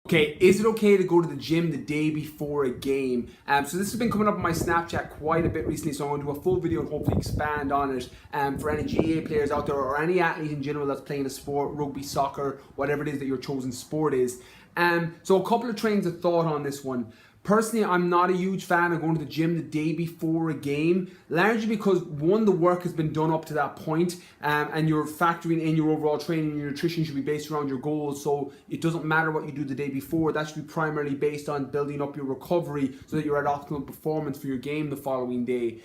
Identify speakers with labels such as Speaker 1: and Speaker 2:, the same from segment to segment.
Speaker 1: Okay, is it okay to go to the gym the day before a game? So this has been coming up on my Snapchat quite a bit recently, so I'm going to do a full video and hopefully expand on it for any GA players out there or any athlete in general that's playing a sport, rugby, soccer, whatever it is that your chosen sport is. So a couple of trains of thought on this one. Personally, I'm not a huge fan of going to the gym the day before a game, largely because one, the work has been done up to that point, and you're factoring in your overall training, your nutrition should be based around your goals, so it doesn't matter what you do the day before. That should be primarily based on building up your recovery so that you're at optimal performance for your game the following day.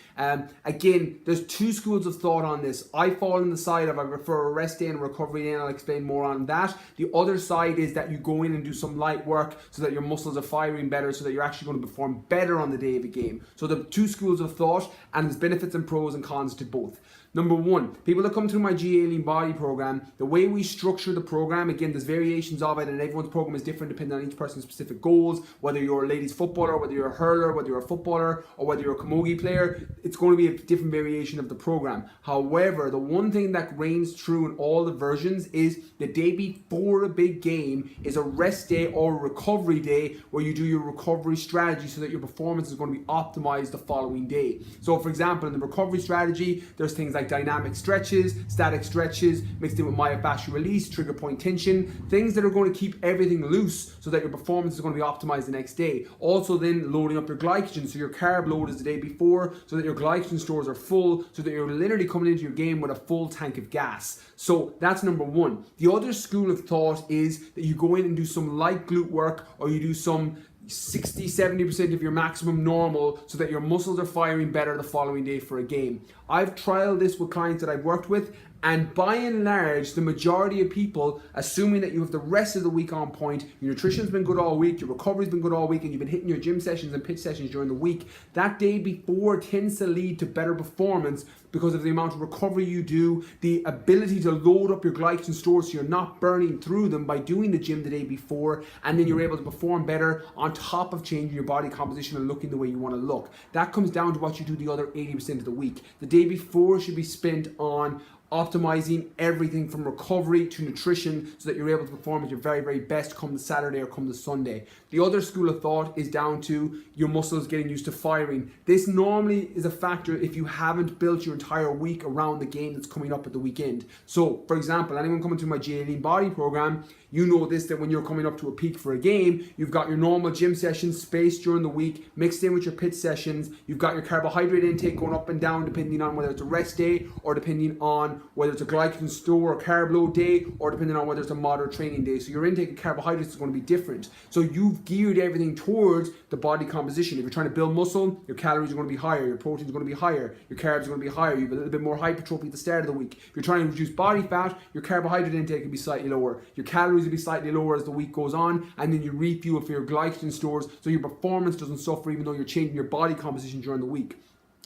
Speaker 1: Again, there's two schools of thought on this. I fall on the side of I prefer a rest day and a recovery day, and I'll explain more on that. The other side is that you go in and do some light work so that your muscles are firing better, so that you're actually going to perform better on the day of a game. So the two schools of thought, and there's benefits and pros and cons to both. Number one, people that come through my GA Lean Body program, the way we structure the program, again, there's variations of it, and everyone's program is different depending on each person's specific goals. Whether you're a ladies footballer, whether you're a hurler, whether you're a footballer, or whether you're a camogie player, it's going to be a different variation of the program. However, the one thing that reigns true in all the versions is the day before a big game is a rest day or a recovery day where you do your recovery strategy so that your performance is going to be optimized the following day. So for example, in the recovery strategy, there's things like dynamic stretches, static stretches, mixed in with myofascial release, trigger point tension, things that are going to keep everything loose so that your performance is going to be optimized the next day. Also then loading up your glycogen, so your carb load is the day before so that your glycogen stores are full, so that you're literally coming into your game with a full tank of gas. So that's number one. The other school of thought is that you go in and do some light glute work, or you do some 60-70% of your maximum normal so that your muscles are firing better the following day for a game. I've trialed this with clients that I've worked with, and by and large, the majority of people, assuming that you have the rest of the week on point, your nutrition's been good all week, your recovery's been good all week, and you've been hitting your gym sessions and pitch sessions during the week, that day before tends to lead to better performance because of the amount of recovery you do, the ability to load up your glycogen stores so you're not burning through them by doing the gym the day before, and then you're able to perform better on top of changing your body composition and looking the way you want to look. That comes down to what you do the other 80% of the week. The day before should be spent on optimizing everything from recovery to nutrition so that you're able to perform at your very, very best come the Saturday or come the Sunday. The other school of thought is down to your muscles getting used to firing. This normally is a factor if you haven't built your entire week around the game that's coming up at the weekend. So, for example, anyone coming to my GA Lean Body program, you know this, that when you're coming up to a peak for a game, you've got your normal gym sessions spaced during the week, mixed in with your pitch sessions. You've got your carbohydrate intake going up and down depending on whether it's a rest day or depending on whether it's a glycogen store or carb load day, or depending on whether it's a moderate training day. So your intake of carbohydrates is going to be different. So you've geared everything towards the body composition. If you're trying to build muscle, your calories are going to be higher, your protein is going to be higher, your carbs are going to be higher, you have a little bit more hypertrophy at the start of the week. If you're trying to reduce body fat, your carbohydrate intake will be slightly lower, your calories will be slightly lower as the week goes on, and then you refuel for your glycogen stores so your performance doesn't suffer even though you're changing your body composition during the week.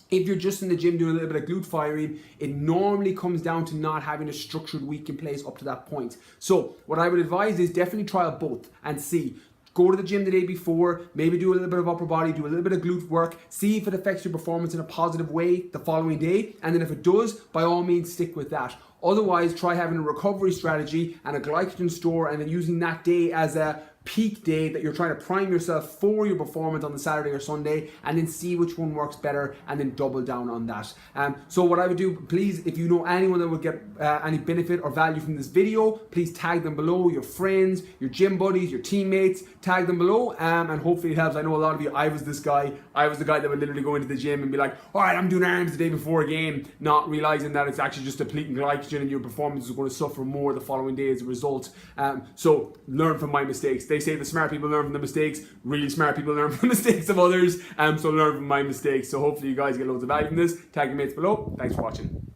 Speaker 1: If you're just in the gym doing a little bit of glute firing, it normally comes down to not having a structured week in place up to that point. So what I would advise is definitely try out both and see. Go to the gym the day before, maybe do a little bit of upper body, do a little bit of glute work, see if it affects your performance in a positive way the following day, and then if it does, by all means stick with that. Otherwise, try having a recovery strategy and a glycogen store, and then using that day as a peak day that you're trying to prime yourself for your performance on the Saturday or Sunday, and then see which one works better and then double down on that. So what I would do, please, if you know anyone that would get any benefit or value from this video, please tag them below, your friends, your gym buddies, your teammates, tag them below, and hopefully it helps. I know a lot of you, I was the guy that would literally go into the gym and be like, all right, I'm doing arms the day before a game, not realizing that it's actually just depleting glycogen and your performance is going to suffer more the following day as a result. So learn from my mistakes. They say the smart people learn from the mistakes, really smart people learn from the mistakes of others, so learn from my mistakes. So hopefully you guys get loads of value from this. Tag your mates below. Thanks for watching.